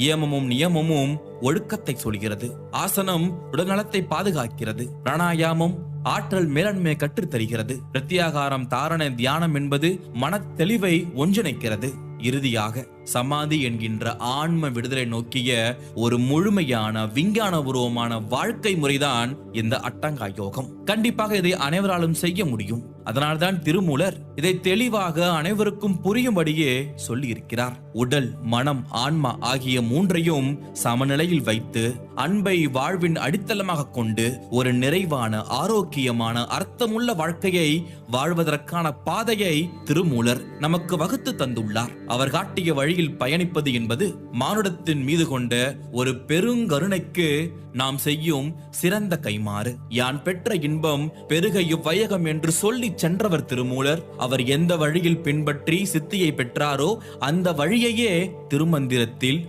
இயமமும் நியமமும் ஒழுக்கத்தை சொல்கிறது. ஆசனம் உடல்நலத்தை பாதுகாக்கிறது. பிராணாயாமம் ஆற்றல் மேலாண்மையை கற்றுத்தருகிறது. பிரத்யாகாரம், தாரண, தியானம் என்பது மன தெளிவை ஒன்றிணைக்கிறது. இறுதியாக சமாதி என்கின்ற ஆன்ம விடுதலை நோக்கிய ஒரு முழுமையான விஞ்ஞானபூர்வமான வாழ்க்கை முறைதான் இந்த அட்டங்கா யோகம். கண்டிப்பாக இதை அனைவராலும் செய்ய முடியும். அதனால்தான் திருமூலர் இதை தெளிவாக அனைவருக்கும் புரியும்படியே சொல்லி இருக்கிறார். உடல், மனம், ஆன்மா ஆகிய மூன்றையும் சமநிலையில் வைத்து அன்பை வாழ்வின் அடித்தளமாக கொண்டு ஒரு நிறைவான, ஆரோக்கியமான, அர்த்தமுள்ள வாழ்க்கையை வாழ்வதற்கான பாதையை திருமூலர் நமக்கு வகுத்து தந்துள்ளார். அவர் காட்டிய வழியில் பயணிப்பது என்பது மானுடத்தின் மீது கொண்ட ஒரு பெருங்கருணைக்கு நாம் செய்யும் சிறந்த கைமாறு. யான் பெற்ற இன்பம் பெருக இவ்வையகம் என்று சொல்லி சென்றவர் திருமூலர். அவர் எந்த வழியில் பின்பற்றி சித்தியை பெற்றாரோ அந்த வழியையே திருமந்திரத்தில்